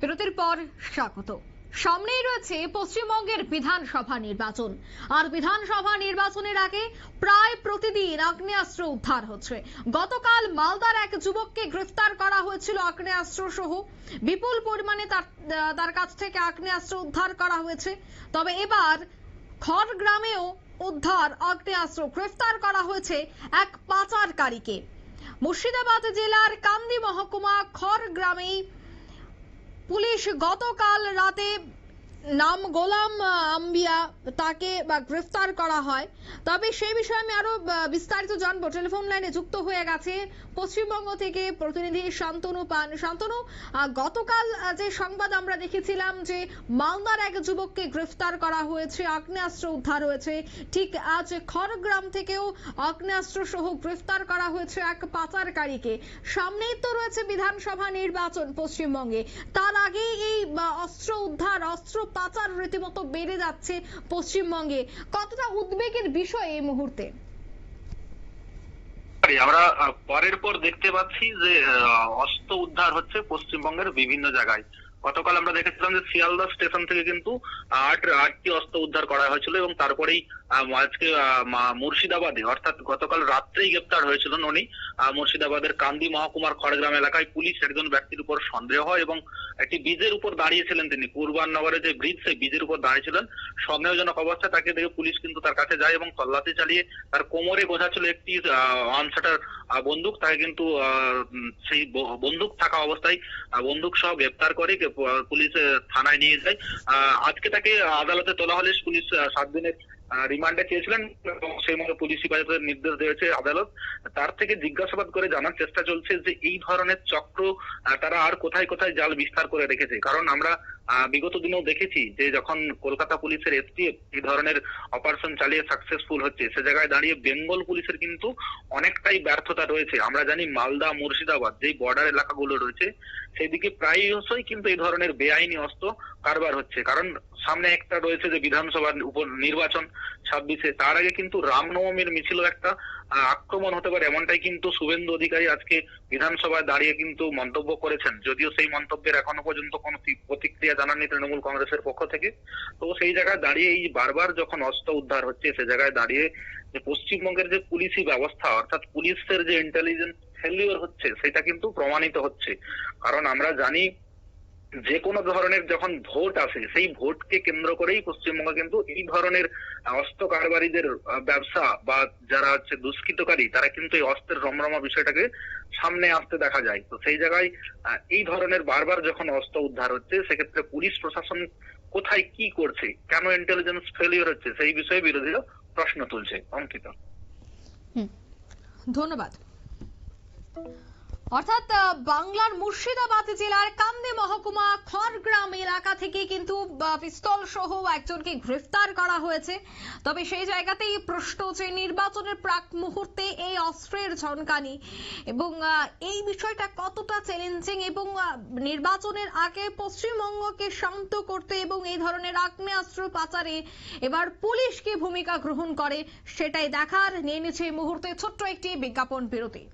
বিরতির পর স্বাগত। সামনেই রয়েছে পশ্চিমবঙ্গের বিধানসভা নির্বাচন, আর বিধানসভা নির্বাচনের আগে প্রায় প্রতিদিন আগ্নেয়াস্ত্র উদ্ধার হচ্ছে। গতকাল মালদার এক যুবককে গ্রেফতার করা হয়েছিল আগ্নেয়াস্ত্র সহ। বিপুল পরিমাণে তার কাছ থেকে আগ্নেয়াস্ত্র উদ্ধার করা হয়েছে। তবে এবার খড়গ্রামেও উদ্ধার আগ্নেয়াস্ত্র, গ্রেফতার করা হয়েছে এক পাচারকারীকে। মুর্শিদাবাদ জেলার কান্দি মহকুমা খড়গ্রামে পুলিশ গতকাল রাতে নাম গোলাম আম্বিয়া তাকে গ্রেফতার করা হয়। তবে সেই বিষয়ে আমি আরো বিস্তারিত জানবো। টেলিফোন লাইনে যুক্ত হয়ে গেছে পশ্চিমবঙ্গ থেকে প্রতিনিধি শান্তনু পান। শান্তনু, গতকাল যে সংবাদ আমরা দেখেছিলাম যে মালদার এক যুবককে গ্রেফতার করা হয়েছে, আগ্নেয়াস্ত্র উদ্ধার হয়েছে, ঠিক আজ খড়গ্রাম থেকেও আগ্নেয়াস্ত্র সহ গ্রেফতার করা হয়েছে এক পাচারকারীকে। সামনেই তো রয়েছে বিধানসভা নির্বাচন পশ্চিমবঙ্গে, তার আগে এই অস্ত্র উদ্ধার, অস্ত্র পাচার রীতিমতো বেড়ে যাচ্ছে পশ্চিমবঙ্গে। কতটা উদ্বেগের বিষয় এই মুহূর্তে? আমরা পরের পর দেখতে পাচ্ছি যে অস্ত্র উদ্ধার হচ্ছে পশ্চিমবঙ্গের বিভিন্ন জায়গায়। গতকাল আমরা দেখেছিলাম যে শিয়ালদা স্টেশন থেকে কিন্তু আটটি অস্ত্র উদ্ধার করা হয়েছিল এবং তারপরেই আজকে মুর্শিদাবাদে, অর্থাৎ গতকাল রাত্রেই গ্রেপ্তার হয়েছিল উনি। মুর্শিদাবাদের কান্দি মহকুমার খড়গ্রাম এলাকায় পুলিশ একজন ব্যক্তির উপর সন্দেহ হয় এবং একটি ব্রিজের উপর দাঁড়িয়েছিলেন তিনি, পূর্বান্নগরে যে ব্রিজ, সেই ব্রিজের উপর দাঁড়িয়েছিলেন। সন্দেহজনক অবস্থায় তাকে দেখে পুলিশ কিন্তু তার কাছে যায় এবং তল্লাশি চালিয়ে তার কোমরে গোঁজা ছিল একটি আনসাটার বন্দুক। তাকে কিন্তু সেই বন্দুক থাকা অবস্থায় বন্দুক সহ গ্রেপ্তার করে পুলিশ থানায় নিয়ে যায়। আজকে তাকে আদালতে তোলা হলে পুলিশ 7 দিনের রিমান্ডে চেয়েছিলেন এবং সেই মতো পুলিশ হেফাজতের নির্দেশ দিয়েছে আদালত। তার থেকে জিজ্ঞাসাবাদ করে জানার চেষ্টা চলছে যে এই ধরনের চক্র তারা আর কোথায় কোথায় জাল বিস্তার করে রেখেছে। কারণ আমরা বিগত দিনেও দেখেছি যে যখন কলকাতা পুলিশের এসটিএফ এই ধরনের অপারেশন চালিয়ে সাকসেসফুল হচ্ছে, সে জায়গায় দাঁড়িয়ে বেঙ্গল পুলিশের কিন্তু অনেকটাই ব্যর্থতা রয়েছে। আমরা জানি মালদা, মুর্শিদাবাদ যেই বর্ডার এলাকাগুলো রয়েছে সেদিকে প্রায়শই কিন্তু এই ধরনের বেআইনি অস্ত্র কারবার হচ্ছে। কারণ সামনে একটা রয়েছে যে বিধানসভার উপর নির্বাচন 26-এ, তার আগে কিন্তু রামনবমীর মিছিল একটা আক্রমণ হতে পারে, এমনটাই কিন্তু শুভেন্দু অধিকারী আজকে বিধানসভায় দাঁড়িয়ে কিন্তু মন্তব্য করেছেন। যদিও সেই মন্তব্যের এখনো পর্যন্ত কোনো প্রতিক্রিয়া জানাননি তৃণমূল কংগ্রেসের পক্ষ থেকে। তো সেই জায়গায় দাঁড়িয়ে এই বারবার যখন অস্ত্র উদ্ধার হচ্ছে, সে জায়গায় দাঁড়িয়ে যে পশ্চিমবঙ্গের যে পুলিশি ব্যবস্থা, অর্থাৎ পুলিশের যে ইন্টেলিজেন্স ফেলিওর হচ্ছে, সেটা কিন্তু প্রমাণিত হচ্ছে। কারণ আমরা জানি যে কোনো ধরনের যখন ভোট আসে, সেই ভোটকে কেন্দ্র করেই পশ্চিমবঙ্গে কিন্তু এই ধরনের অস্ত্র কারবারিদের ব্যবসা বা যারা হচ্ছে দুষ্কৃতকারী, তারা কিন্তু এই অস্ত্রের রমরমা বিষয়টাকে সামনে আসতে দেখা যায়। তো সেই জায়গায় এই ধরনের বারবার যখন অস্ত্র উদ্ধার হচ্ছে, সেক্ষেত্রে পুলিশ প্রশাসন কোথায় কি করছে, কেন ইন্টেলিজেন্স ফেলিওর হচ্ছে, সেই বিষয়ে বিরোধীরা প্রশ্ন তুলছে। অঙ্কিত, ধন্যবাদ। অর্থাৎ বাংলার মুর্শিদাবাদ জেলার কান্দি মহকুমা খড়গ্রাম এলাকা থেকে কিন্তু পিস্তল সহ একজনকে গ্রেফতার করা হয়েছে। তবে সেই জায়গাতেই প্রশ্ন যে নির্বাচনের প্রাক মুহূর্তে এই অস্ত্রের ঝনকানি এবং এই বিষয়টা কতটা চ্যালেঞ্জিং, এবং নির্বাচনের আগে পশ্চিমবঙ্গকে শান্ত করতে এবং এই ধরনের আগ্নেয়াস্ত্র পাচারে এবার পুলিশ কি ভূমিকা গ্রহণ করে, সেটাই দেখার। নিয়ে নিচ্ছে এই মুহূর্তে ছোট্ট একটি বিজ্ঞাপন বিরতি।